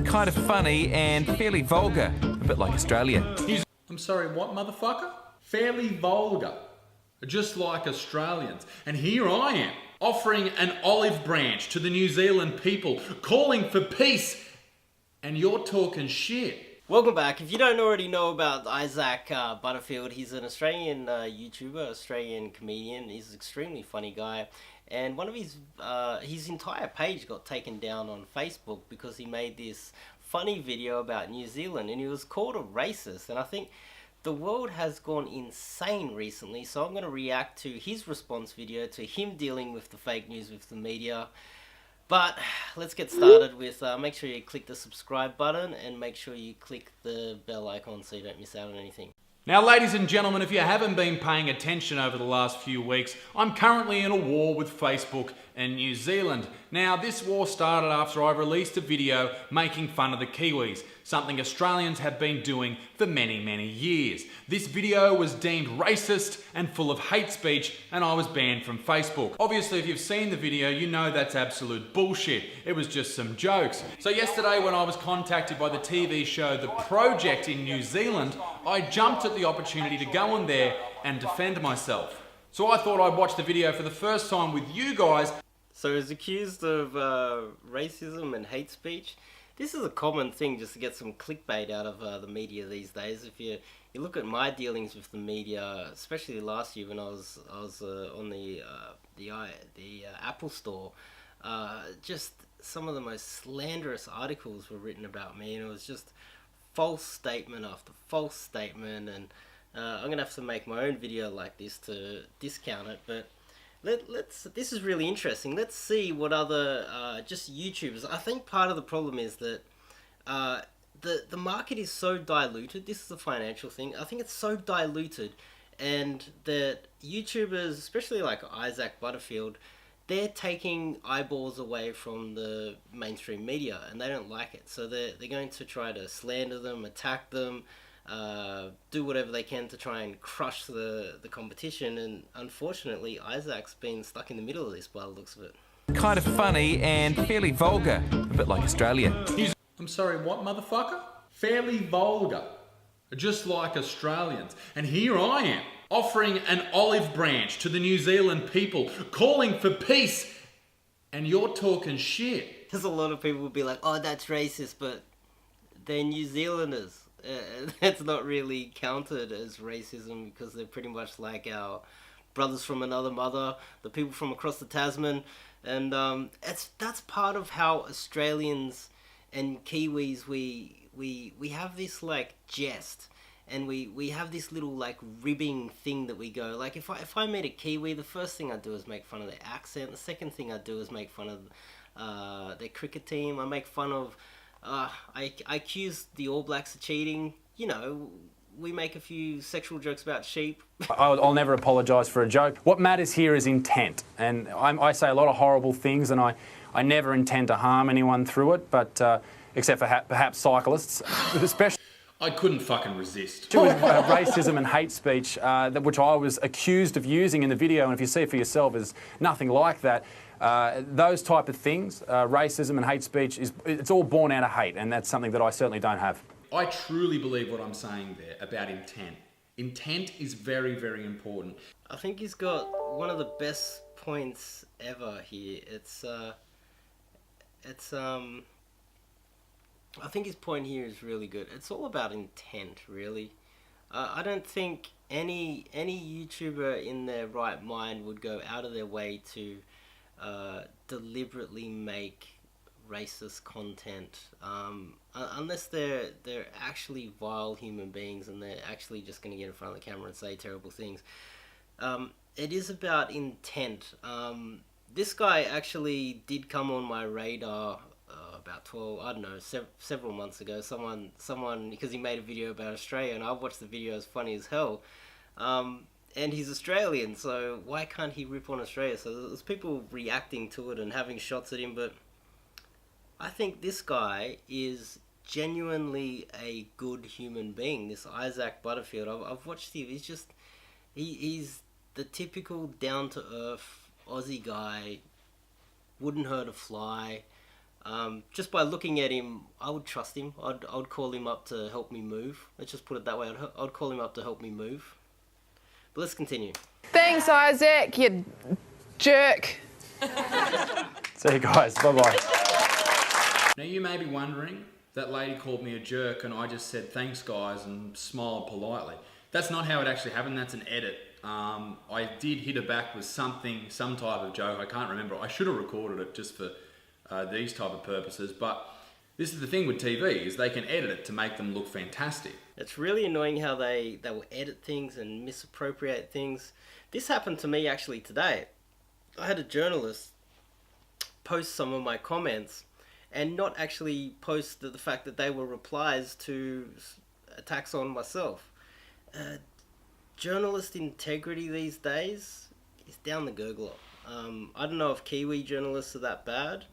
Kind of funny and fairly vulgar, a bit like Australia. I'm sorry, what, motherfucker? Fairly vulgar, just like Australians. And here I am, offering an olive branch to the New Zealand people, calling for peace, and you're talking shit. Welcome back. If you don't already know about Isaac Butterfield, he's an Australian YouTuber, Australian comedian. He's an extremely funny guy. And one of his entire page got taken down on Facebook because he made this funny video about New Zealand and he was called a racist. And I think the world has gone insane recently, so I'm going to react to his response video to him dealing with the fake news with the media. But let's get started with, make sure you click the subscribe button and make sure you click the bell icon so you don't miss out on anything. Now, ladies and gentlemen, if you haven't been paying attention over the last few weeks, I'm currently in a war with Facebook and New Zealand. Now, this war started after I released a video making fun of the Kiwis, something Australians have been doing for many, many years. This video was deemed racist and full of hate speech, and I was banned from Facebook. Obviously, if you've seen the video, you know that's absolute bullshit. It was just some jokes. So yesterday, when I was contacted by the TV show The Project in New Zealand, I jumped at the opportunity to go on there and defend myself. So I thought I'd watch the video for the first time with you guys. So he's accused of racism and hate speech. This is a common thing just to get some clickbait out of the media these days. If you look at my dealings with the media, especially last year when I was on the Apple Store, just some of the most slanderous articles were written about me, and it was just false statement after false statement. And I'm gonna have to make my own video like this to discount it, but this is really interesting. Let's see what other just YouTubers. I think part of the problem is that the market is so diluted. This is a financial thing. I think it's so diluted, and that YouTubers, especially like Isaac Butterfield, they're taking eyeballs away from the mainstream media, and they don't like it. So they're going to try to slander them, attack them, do whatever they can to try and crush the competition. And unfortunately, Isaac's been stuck in the middle of this by the looks of it. Kind of funny and fairly vulgar, a bit like Australia. I'm sorry, what, motherfucker? Fairly vulgar, just like Australians. And here I am, offering an olive branch to the New Zealand people, calling for peace, and you're talking shit. There's a lot of people who will be like, oh, that's racist, but they're New Zealanders. That's not really counted as racism because they're pretty much like our brothers from another mother, the people from across the Tasman. And that's part of how Australians and Kiwis, we have this like jest. And we have this little like ribbing thing that we go, like if I meet a Kiwi, the first thing I do is make fun of their accent. The second thing I do is make fun of their cricket team. I make fun of, I accuse the All Blacks of cheating. You know, we make a few sexual jokes about sheep. I'll never apologise for a joke. What matters here is intent. And I say a lot of horrible things, and I never intend to harm anyone through it, but except for perhaps cyclists, especially. I couldn't fucking resist. With racism and hate speech, which I was accused of using in the video, and if you see it for yourself, is nothing like that. Those type of things, racism and hate speech, it's all born out of hate, and that's something that I certainly don't have. I truly believe what I'm saying there about intent. Intent is very, very important. I think he's got one of the best points ever here. I think his point here is really good. It's all about intent, really. I don't think any YouTuber in their right mind would go out of their way to deliberately make racist content, unless they're actually vile human beings and they're actually just going to get in front of the camera and say terrible things. It is about intent. This guy actually did come on my radar about 12, I don't know, several months ago. Someone, because he made a video about Australia, and I watched the video, it's funny as hell. And he's Australian, so why can't he rip on Australia? So there's people reacting to it and having shots at him, but I think this guy is genuinely a good human being. This Isaac Butterfield, I've watched him. He's the typical down-to-earth Aussie guy. Wouldn't hurt a fly. Just by looking at him, I would trust him. I'd call him up to help me move. Let's just put it that way. I'd call him up to help me move. But let's continue. Thanks, Isaac, you jerk. See you guys. Bye-bye. Now you may be wondering, that lady called me a jerk and I just said thanks guys and smiled politely. That's not how it actually happened, that's an edit. I did hit her back with some type of joke, I can't remember. I should have recorded it just for these type of purposes, but this is the thing with TV, is they can edit it to make them look fantastic. It's really annoying how they will edit things and misappropriate things. This happened to me actually today. I had a journalist post some of my comments and not actually post the fact that they were replies to attacks on myself. Journalist integrity these days is down the gurgler. I don't know if Kiwi journalists are that bad.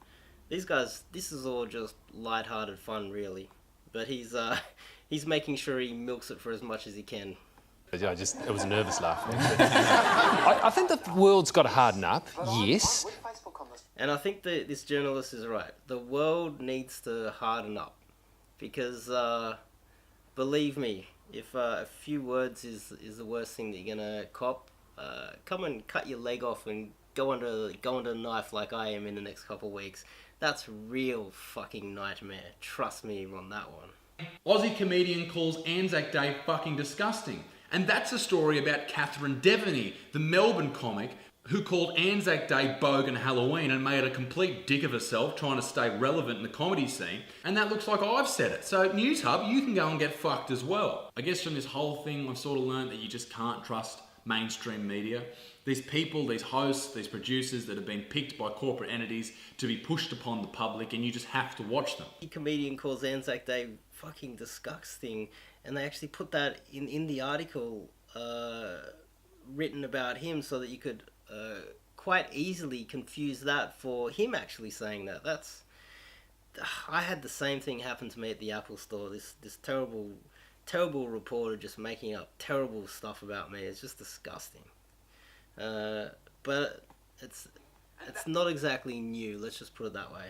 These guys, this is all just light-hearted fun, really. But he's making sure he milks it for as much as he can. It was a nervous laugh. I think the world's got to harden up, yes. And I think that this journalist is right. The world needs to harden up. Because, believe me, if a few words is the worst thing that you're going to cop, come and cut your leg off and go under the knife like I am in the next couple of weeks. That's real fucking nightmare. Trust me on that one. Aussie comedian calls Anzac Day fucking disgusting. And that's a story about Catherine Devaney, the Melbourne comic, who called Anzac Day bogan Halloween and made a complete dick of herself trying to stay relevant in the comedy scene. And that looks like I've said it. So News Hub, you can go and get fucked as well. I guess from this whole thing, I've sort of learned that you just can't trust mainstream media. These people, these hosts, these producers that have been picked by corporate entities to be pushed upon the public, and you just have to watch them. A comedian calls Anzac Day fucking disgusting, and they actually put that in the article written about him so that you could quite easily confuse that for him actually saying that. I had the same thing happen to me at the Apple store. This terrible reporter just making up terrible stuff about me. It's just disgusting. But it's not exactly new, let's just put it that way.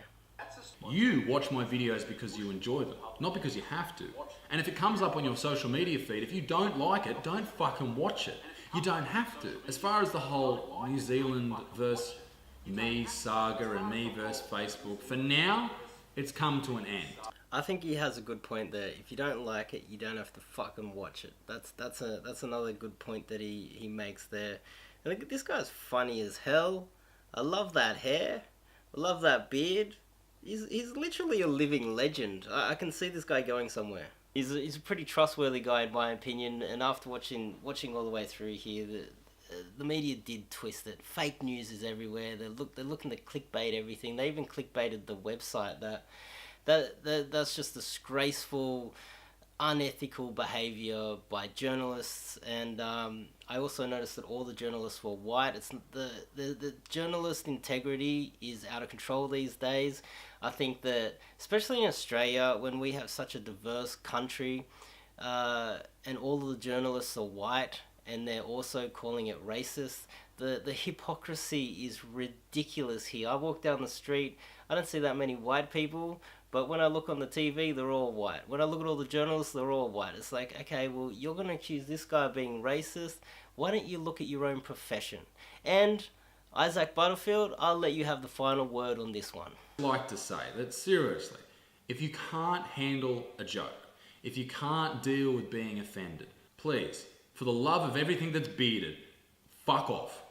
You watch my videos because you enjoy them, not because you have to. And if it comes up on your social media feed, if you don't like it, don't fucking watch it. You don't have to. As far as the whole New Zealand versus me saga and me versus Facebook, for now, it's come to an end. I think he has a good point there. If you don't like it, you don't have to fucking watch it. That's another good point that he makes there. And this guy's funny as hell. I love that hair. I love that beard. He's literally a living legend. I can see this guy going somewhere. He's a pretty trustworthy guy in my opinion. And after watching all the way through here, the media did twist it. Fake news is everywhere. They're looking to clickbait everything. They even clickbaited the website. That's just disgraceful, unethical behaviour by journalists. And I also noticed that all the journalists were white. It's the journalist integrity is out of control these days. I think that, especially in Australia, when we have such a diverse country, and all of the journalists are white, and they're also calling it racist, the hypocrisy is ridiculous here. I walk down the street, I don't see that many white people, but when I look on the TV, they're all white. When I look at all the journalists, they're all white. It's like, okay, well, you're going to accuse this guy of being racist. Why don't you look at your own profession? And Isaac Butterfield, I'll let you have the final word on this one. I'd like to say that seriously, if you can't handle a joke, if you can't deal with being offended, please, for the love of everything that's bearded, fuck off.